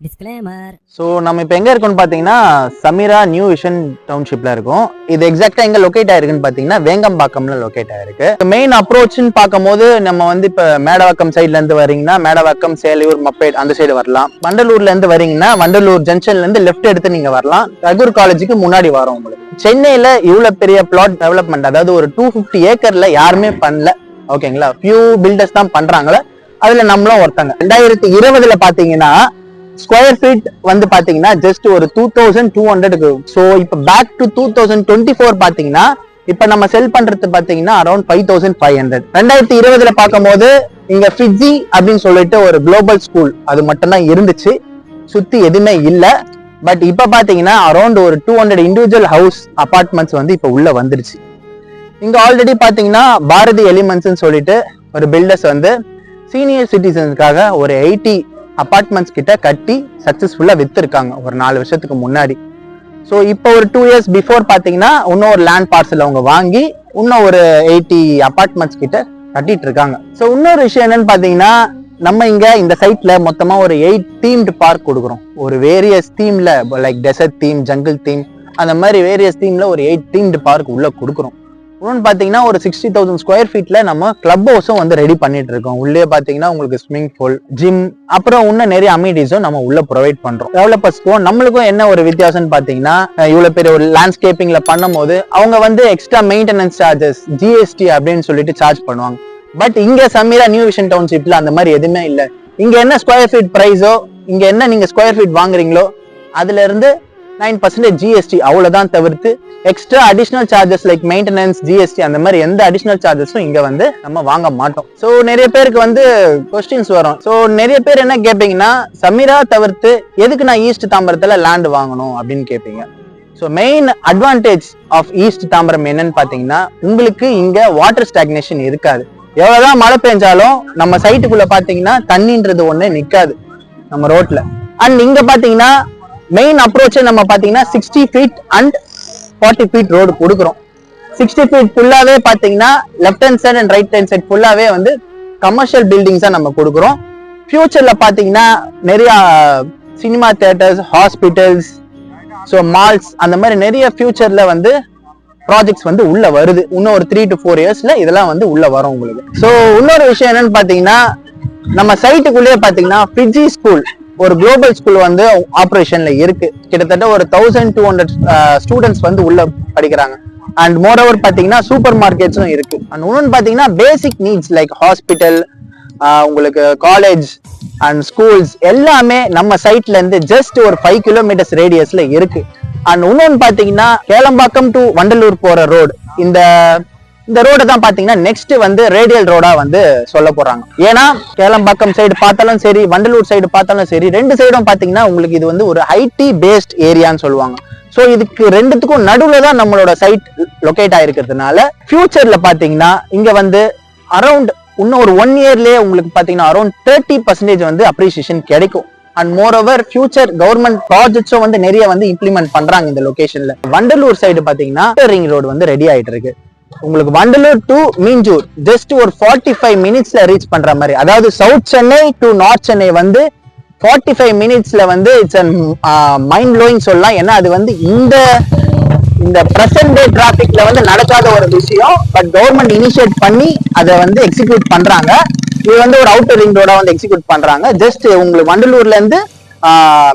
Disclaimer. So நம்ம இப்போ எங்கே இருக்கோம்னு பார்த்தீங்கன்னா சமீரா நியூ விஷன் டவுன்ஷிப்பில் இருக்கும். இது எக்ஸாக்டாக எங்கே லொக்கேட் ஆயிருக்குன்னு பார்த்தீங்கன்னா வேங்கம்பாக்கம்ல லொக்கேட் ஆயிருக்கு. மெயின் அப்ரோச்னு பார்க்கும்போது நம்ம வந்து இப்போ மேடவாக்கம் சைட்லேருந்து வரீங்கன்னா மேடவாக்கம், சேலையூர், மப்பேட் அந்த சைடு வரலாம். வண்டலூர்லேருந்து வரீங்கன்னா வண்டலூர் ஜங்ஷன்லேருந்து லெஃப்ட் எடுத்து நீங்கள் வரலாம். ரகூர் காலேஜுக்கு முன்னாடி வரும் உங்களுக்கு. சென்னையில் இவ்வளோ பெரிய பிளாட் டெவலப்மெண்ட், அதாவது ஒரு 250 ஏக்கர்ல யாருமே பண்ணல. ஓகேங்களா, ஃபியூ பில்டர்ஸ் தான் பண்றாங்களே, அதுல நம்மளும் ஒருத்தங்க. 2020 பாத்தீங்கன்னா ஸ்கொயர் ஃபீட் வந்து பாத்தீங்கன்னா ஜஸ்ட் ஒரு 2200. ஸோ இப்போ பேக் டு 2024 பாத்தீங்கன்னா இப்ப நம்ம செல் பண்றது பாத்தீங்கன்னா அரௌண்ட் 5500. 2020 பார்க்கும்போது இங்க ஃபிஜி அப்படின்னு சொல்லிட்டு ஒரு குளோபல் ஸ்கூல் அது மட்டும் தான் இருந்துச்சு, சுத்தி எதுவுமே இல்ல. பட் இப்ப பாத்தீங்கன்னா அரௌண்ட் ஒரு 200 இண்டிவிஜுவல் ஹவுஸ் அபார்ட்மெண்ட்ஸ் வந்து இப்ப உள்ள வந்துருச்சு. இங்க ஆல்ரெடி பாத்தீங்கன்னா பாரதி எலிமெண்ட்ஸ் சொல்லிட்டு ஒரு பில்டர்ஸ் வந்து சீனியர் சிட்டிசன்ஸ்க்காக ஒரு 80 அபார்ட்மெண்ட்ஸ் கிட்ட கட்டி சக்சஸ்ஃபுல்லா வித்துருக்காங்க ஒரு 4 வருஷத்துக்கு முன்னாடி. ஸோ இப்போ ஒரு 2 இயர்ஸ் பிஃபோர் பாத்தீங்கன்னா இன்னும் ஒரு லேண்ட் பார்சல் அவங்க வாங்கி இன்னும் ஒரு 80 அபார்ட்மெண்ட்ஸ் கிட்ட கட்டிட்டு இருக்காங்க. ஸோ இன்னொரு விஷயம் என்னன்னு பாத்தீங்கன்னா நம்ம இங்க இந்த சைட்ல மொத்தமா ஒரு 8 தீம்டு பார்க் கொடுக்குறோம். ஒரு வேரியஸ் தீம்ல like desert theme, jungle theme, அந்த மாதிரி வேரியஸ் தீம்ல ஒரு 8 தீம்டு பார்க் உள்ள கொடுக்குறோம். இன்னொன்று பார்த்தீங்கன்னா ஒரு 60,000 ஸ்கொயர் ஃபீட்ல நம்ம கிளப் ஹவுஸும் வந்து ரெடி பண்ணிட்டு இருக்கோம். உள்ளே பார்த்தீங்கன்னா உங்களுக்கு ஸ்விமிங் பூல், ஜிம், அப்புறம் இன்னும் நிறைய அமினிட்டிஸும் நம்ம உள்ள ப்ரொவைட் பண்றோம். டெவலப்பர்ஸ்க்கும் நம்மளுக்கும் என்ன ஒரு வித்தியாசம்னு பார்த்தீங்கன்னா இவ்வளவு பெரிய ஒரு லேண்ட்ஸ்கேப்பிங்ல பண்ணும்போது அவங்க வந்து எக்ஸ்ட்ரா மெயின்டெனன்ஸ் சார்ஜஸ், ஜிஎஸ்டி அப்படின்னு சொல்லிட்டு சார்ஜ் பண்ணுவாங்க. பட் இங்க சமீரா நியூ விஷன் டவுன்ஷிப்ல அந்த மாதிரி எதுவுமே இல்லை. இங்க என்ன ஸ்கொயர் ஃபீட் பிரைஸோ, இங்க என்ன நீங்க ஸ்கொயர் ஃபீட் வாங்குறீங்களோ அதுல இருந்து 9% ஜிஎஸ்டி, அவ்வளவுதான். தவிர்த்து extra additional charges like maintenance, GST அந்த மாதிரி எந்த அடிஷனல் சார்ஜஸும் இங்க வந்து நம்ம வாங்க மாட்டோம். ஸோ நிறைய பேருக்கு வந்து கொஸ்டின்ஸ் வரும். ஸோ நிறைய பேர் என்ன கேட்பீங்கன்னா சமீரா தவிர்த்து எதுக்கு நான் ஈஸ்ட் தாம்பரத்துல லேண்ட் வாங்கணும் அப்படின்னு கேட்பீங்க. So main advantage of east Tambaram என்னன்னு பாத்தீங்கன்னா உங்களுக்கு இங்க வாட்டர் ஸ்டாக்னேஷன் இருக்காது. எவ்வளவுதான் மழை பெஞ்சாலும் நம்ம சைட்டுக்குள்ள பாத்தீங்கன்னா தண்ணின்றது ஒண்ணு நிக்காது நம்ம ரோட்ல. அண்ட் இங்க பாத்தீங்கன்னா மெயின் அப்ரோச் நம்ம பாத்தீங்கன்னா 60 feet அண்ட் 40 feet ரோடு கொடுக்குறோம். 60 feet ஃபுல்லாவே பாத்தீங்கன்னா left hand side and right hand side ஃபுல்லாவே வந்து கமர்ஷியல் பில்டிங்ஸா நம்ம கொடுக்குறோம். ஃபியூச்சர்ல பாத்தீங்கன்னா நிறைய cinema theatres, hospitals, so malls, அந்த மாதிரி நிறைய ஃபியூச்சர்ல வந்து ப்ராஜெக்ட்ஸ் வந்து உள்ள வருது. இன்னும் ஒரு 3 to 4 yearsல இதெல்லாம் வந்து உள்ள வரும் உங்களுக்கு. ஸோ இன்னொரு விஷயம் என்னன்னு பாத்தீங்கன்னா நம்ம சைட்டுக்குள்ளேயே பாத்தீங்கன்னா ஃபிஜி ஸ்கூல், ஒரு குளோபல் ஸ்கூல் வந்து ஆபரேஷன்ல இருக்கு. கிட்டத்தட்ட ஒரு 1200 ஸ்டூடெண்ட்ஸ் வந்து உள்ள படிக்கிறாங்க. அண்ட் மோர் ஓவர் பாத்தீங்கன்னா சூப்பர் மார்க்கெட்ஸும் இருக்கு. அண்ட் இன்னொன்று பாத்தீங்கன்னா பேசிக் நீட்ஸ் லைக் ஹாஸ்பிட்டல், உங்களுக்கு காலேஜ் அண்ட் ஸ்கூல்ஸ் எல்லாமே நம்ம சைட்ல இருந்து ஜஸ்ட் ஒரு 5 kilometers ரேடியஸ்ல இருக்கு. அண்ட் இன்னொன்று பாத்தீங்கன்னா கேளம்பாக்கம் டு வண்டலூர் போற ரோடு, இந்த ரோடு தான் பாத்தீங்கன்னா நெக்ஸ்ட் வந்து ரேடியல் ரோடா வந்து சொல்ல போறாங்க. ஏன்னா கேளம்பாக்கம் சைடு பார்த்தாலும் சரி, வண்டலூர் சைடு பார்த்தாலும் சரி, ரெண்டு சைடும் பாத்தீங்கன்னா உங்களுக்கு இது வந்து ஒரு ஐடி பேஸ்ட் ஏரியான்னு சொல்லுவாங்க. ஸோ இதுக்கு ரெண்டுத்துக்கும் நடுவுல தான் நம்மளோட சைட் லொகேட் ஆயிருக்கிறதுனால ஃபியூச்சர்ல பாத்தீங்கன்னா இங்க வந்து அரௌண்ட் இன்னும் ஒரு 1 yearலயே உங்களுக்கு பாத்தீங்கன்னா அரௌண்ட் 30% வந்து அப்ரிசியேஷன் கிடைக்கும். And moreover future government ப்ராஜெக்ட்ஸும் வந்து நிறைய வந்து இம்ப்ளிமெண்ட் பண்றாங்க இந்த லொகேஷன்ல. வண்டலூர் சைடு பாத்தீங்கன்னா ரிங் ரோடு வந்து ரெடி ஆயிட்டு இருக்கு. உங்களுக்கு வண்டலூர் டு மீஞ்சூர் ஜஸ்ட் ஒரு 45 minutesல ரீச் பண்ற மாதிரி, அதாவது south Chennai to north Chennai வந்து 45 minutesல வந்து இட்ஸ் மைண்ட் ப்ளோயிங் சொல்லலாம். ஏன்னா அது வந்து இந்த பிரசன்ட் டே டிராபிக்ல வந்து நடக்காத ஒரு விஷயம். பட் கவர்மெண்ட் இனிஷியேட் பண்ணி அதை வந்து எக்ஸிக்யூட் பண்றாங்க. இது வந்து ஒரு அவுட்டர் ரிங் ரோடா வந்து எக்ஸிக்யூட் பண்றாங்க. ஜஸ்ட் உங்களுக்கு வண்டலூர்ல இருந்து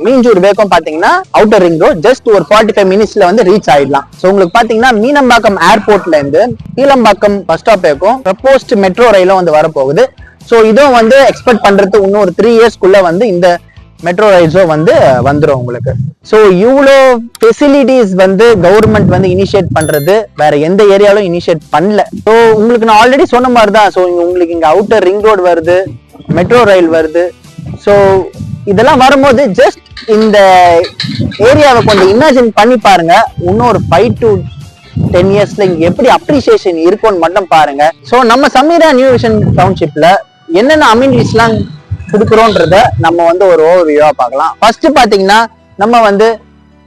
மீஞ்சூர் வேகம் பாத்தீங்கன்னா அவுட்டர் ரிங் ரோட் ஜஸ்ட் ஒரு 45 minutesல வந்து ரீச் ஆயிடலாம். சோ உங்களுக்கு பாத்தீங்கன்னா மீனம்பாக்கம் ஏர்போர்ட்ல இருந்து கீழம்பாக்கம் பஸ் ஸ்டாப் வரைக்கும் ப்ரொபோஸ்ட் மெட்ரோ ரயிலும் வந்து வரப்போகுது. சோ இதுவும் வந்து எக்ஸ்பெக்ட் பண்றது இன்னும் ஒரு 3 yearsக்குள்ள வந்து இந்த மெட்ரோ ரயில்ஸும் வந்து வந்துடும் உங்களுக்கு. ஸோ இவ்வளோ ஃபெசிலிட்டிஸ் வந்து கவர்மெண்ட் வந்து இனிஷியேட் பண்றது வேற எந்த ஏரியாலும் இனிஷியேட் பண்ணல. ஸோ உங்களுக்கு நான் ஆல்ரெடி சொன்ன மாதிரி தான். ஸோ உங்களுக்கு இங்க அவுட்டர் ரிங் ரோடு வருது, மெட்ரோ ரயில் வருது. ஸோ இதெல்லாம் வரும்போது ஜஸ்ட் இந்த ஏரியாவை கொஞ்சம் இமேஜின் பண்ணி பாருங்க. இன்னும் ஒரு 5 to 10 yearsல இங்க எப்படி அப்ரிசியேஷன் இருக்கும்னு மட்டும் பாருங்க. ஸோ நம்ம சமீரா நியூ விஷன் டவுன்ஷிப்ல என்னென்ன அமினிட்டிஸ்லாம் கொடுக்குறோன்றத நம்ம வந்து ஒரு ஓவர்வியூவா பார்க்கலாம். ஃபர்ஸ்ட் பாத்தீங்கன்னா நம்ம வந்து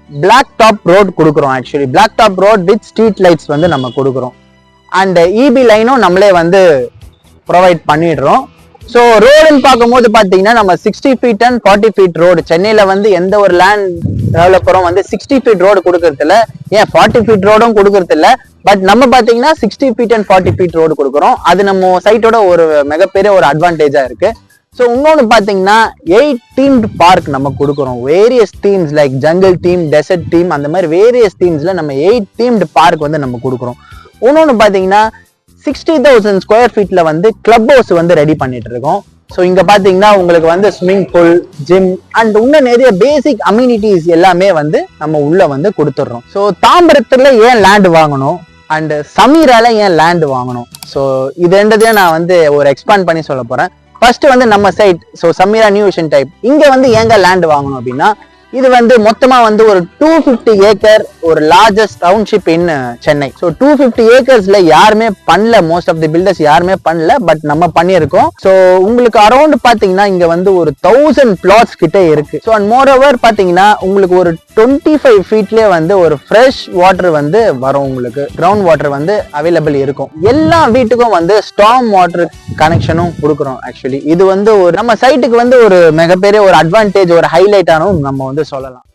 பிளாக் டாப் ரோட் கொடுக்குறோம். Actually black top road with street lights வந்து நம்ம கொடுக்குறோம். அண்ட் இபி லைனும் நம்மளே வந்து ப்ரொவைட் பண்ணிடுறோம். ஸோ ரோடுன்னு பார்க்கும்போது பார்த்தீங்கன்னா நம்ம 60 feet and 40 feet ரோடு சென்னையில வந்து எந்த ஒரு லேண்ட் டெவலப்பரும் வந்து 60 feet ரோடு கொடுக்கறது இல்ல, ஏன் 40 feet ரோடும் கொடுக்கறது இல்ல. பட் நம்ம பார்த்தீங்கன்னா 60 feet and 40 feet ரோடு கொடுக்குறோம். அது நம்ம சைட்டோட ஒரு மிகப்பெரிய ஒரு அட்வான்டேஜா இருக்கு. ஸோ இன்னொன்று பார்த்தீங்கன்னா 8 themed பார்க் நம்ம கொடுக்குறோம். Various themes like jungle theme, desert theme, அந்த மாதிரி வேரியஸ் தீம்ஸ்ல நம்ம 8 themed பார்க் வந்து நம்ம கொடுக்குறோம். இன்னொன்று பார்த்தீங்கன்னா 60,000 square feetல வந்து கிளப் ஹவுஸ் வந்து ரெடி பண்ணிட்டு இருக்கோம். ஸோ இங்க பாத்தீங்கன்னா உங்களுக்கு வந்து ஸ்விம்மிங் பூல், ஜிம் அண்ட் இன்னும் நிறைய பேசிக் அம்யூனிட்டிஸ் எல்லாமே வந்து நம்ம உள்ள வந்து கொடுத்துட்றோம். ஸோ தாம்பரத்துல ஏன் லேண்ட் வாங்கணும் அண்ட் சமீரால ஏன் லேண்ட் வாங்கணும், ஸோ இது ரெண்டதையும் நான் வந்து ஒரு எக்ஸ்பாண்ட் பண்ணி சொல்ல போறேன். ஃபர்ஸ்ட் வந்து நம்ம site, so Sameera new vision type, இங்க வந்து ஏங்க லேண்ட் வாங்கணும் அப்படின்னா, இது வந்து மொத்தமா வந்து ஒரு 250 ஏக்கர் ஒரு லார்ஜஸ்ட் டவுன்ஷிப் இன் சென்னை. ஸோ 250 ஏக்கர்ஸ்ல யாருமே பண்ணல, மோஸ்ட் ஆஃப் தி பில்டர்ஸ் யாருமே பண்ணல, பட் நம்ம பண்ணியிருக்கோம். ஸோ உங்களுக்கு அரௌண்ட் பாத்தீங்கன்னா இங்க வந்து ஒரு 1000 பிளாட்ஸ் கிட்ட இருக்கு. ஸோ அண்ட் மோர் ஓவர் பாத்தீங்கன்னா உங்களுக்கு ஒரு 25 feetலயே வந்து ஒரு ஃப்ரெஷ் வாட்டர் வந்து வரும், உங்களுக்கு கிரவுண்ட் வாட்டர் வந்து அவைலபிள் இருக்கும். எல்லா வீட்டுக்கும் வந்து ஸ்டார்ம் வாட்டர் கனெக்ஷனும் கொடுக்குறோம். ஆக்சுவலி இது வந்து ஒரு நம்ம சைட்டுக்கு வந்து ஒரு மிகப்பெரிய ஒரு அட்வான்டேஜ், ஒரு ஹைலைட்டானும் நம்ம வந்து சொல்லலாம்.